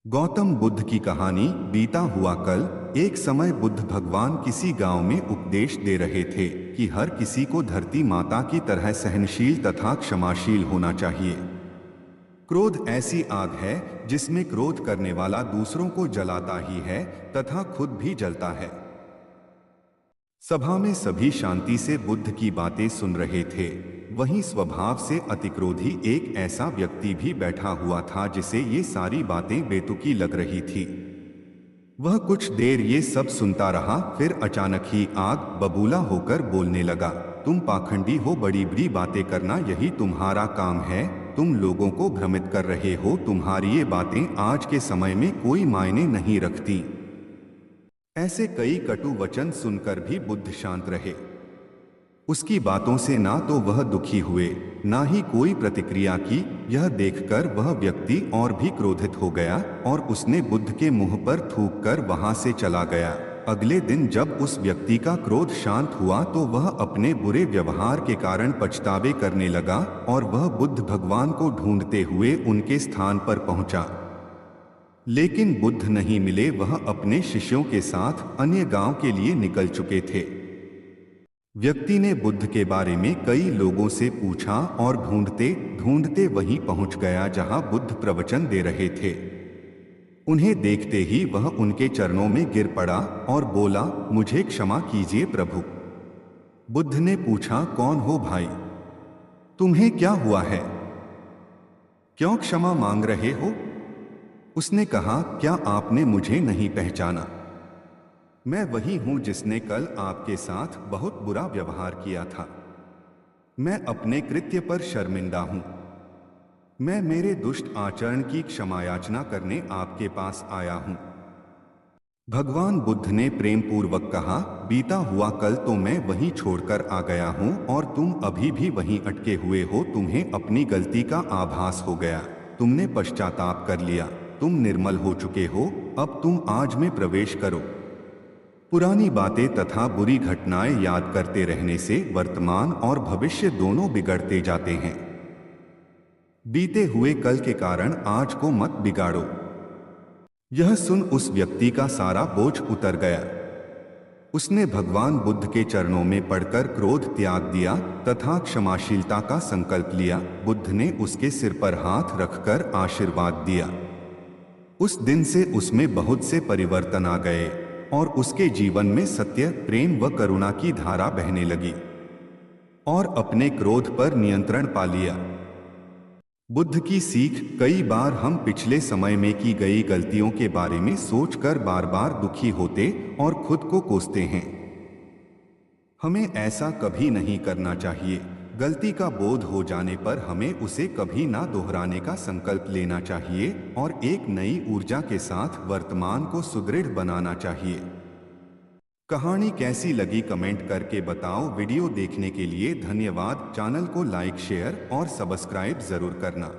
गौतम बुद्ध की कहानी। बीता हुआ कल। एक समय बुद्ध भगवान किसी गांव में उपदेश दे रहे थे कि हर किसी को धरती माता की तरह सहनशील तथा क्षमाशील होना चाहिए। क्रोध ऐसी आग है जिसमें क्रोध करने वाला दूसरों को जलाता ही है तथा खुद भी जलता है। सभा में सभी शांति से बुद्ध की बातें सुन रहे थे। वहीं स्वभाव से अतिक्रोधी एक ऐसा व्यक्ति भी बैठा हुआ था जिसे ये सारी बातें बेतुकी लग रही थी। वह कुछ देर ये सब सुनता रहा, फिर अचानक ही आग बबूला होकर बोलने लगा। तुम पाखंडी हो, बड़ी बड़ी बातें करना यही तुम्हारा काम है। तुम लोगों को भ्रमित कर रहे हो। तुम्हारी ये बातें आज के समय में कोई मायने नहीं रखती। ऐसे कई कटु वचन सुनकर भी बुद्ध शांत रहे। उसकी बातों से ना तो वह दुखी हुए, ना ही कोई प्रतिक्रिया की। यह देखकर वह व्यक्ति और भी क्रोधित हो गया और उसने बुद्ध के मुंह पर थूककर वहां से चला गया। अगले दिन जब उस व्यक्ति का क्रोध शांत हुआ तो वह अपने बुरे व्यवहार के कारण पछतावे करने लगा और वह बुद्ध भगवान को ढूंढते हुए उनके स्थान पर पहुंचा। लेकिन बुद्ध नहीं मिले। वह अपने शिष्यों के साथ अन्य गांव के लिए निकल चुके थे। व्यक्ति ने बुद्ध के बारे में कई लोगों से पूछा और ढूंढते ढूंढते वहीं पहुंच गया जहां बुद्ध प्रवचन दे रहे थे। उन्हें देखते ही वह उनके चरणों में गिर पड़ा और बोला, मुझे क्षमा कीजिए प्रभु। बुद्ध ने पूछा, कौन हो भाई? तुम्हें क्या हुआ है? क्यों क्षमा मांग रहे हो? उसने कहा, क्या आपने मुझे नहीं पहचाना? मैं वही हूं जिसने कल आपके साथ बहुत बुरा व्यवहार किया था। मैं अपने कृत्य पर शर्मिंदा हूं। मैं मेरे दुष्ट आचरण की क्षमा याचना करने आपके पास आया हूं। भगवान बुद्ध ने प्रेम पूर्वक कहा, बीता हुआ कल तो मैं वहीं छोड़कर आ गया हूं और तुम अभी भी वहीं अटके हुए हो। तुम्हें अपनी गलती का आभास हो गया। तुमने पश्चाताप कर लिया। तुम निर्मल हो चुके हो। अब तुम आज में प्रवेश करो। पुरानी बातें तथा बुरी घटनाएं याद करते रहने से वर्तमान और भविष्य दोनों बिगड़ते जाते हैं। बीते हुए कल के कारण आज को मत बिगाड़ो। यह सुन उस व्यक्ति का सारा बोझ उतर गया। उसने भगवान बुद्ध के चरणों में पड़कर क्रोध त्याग दिया तथा क्षमाशीलता का संकल्प लिया। बुद्ध ने उसके सिर पर हाथ रखकर आशीर्वाद दिया। उस दिन से उसमें बहुत से परिवर्तन आ गए और उसके जीवन में सत्य, प्रेम व करुणा की धारा बहने लगी और अपने क्रोध पर नियंत्रण पा लिया। बुद्ध की सीख। कई बार हम पिछले समय में की गई गलतियों के बारे में सोचकर बार बार दुखी होते और खुद को कोसते हैं। हमें ऐसा कभी नहीं करना चाहिए। गलती का बोध हो जाने पर हमें उसे कभी ना दोहराने का संकल्प लेना चाहिए और एक नई ऊर्जा के साथ वर्तमान को सुदृढ़ बनाना चाहिए। कहानी कैसी लगी कमेंट करके बताओ। वीडियो देखने के लिए धन्यवाद। चैनल को लाइक, शेयर और सब्सक्राइब जरूर करना।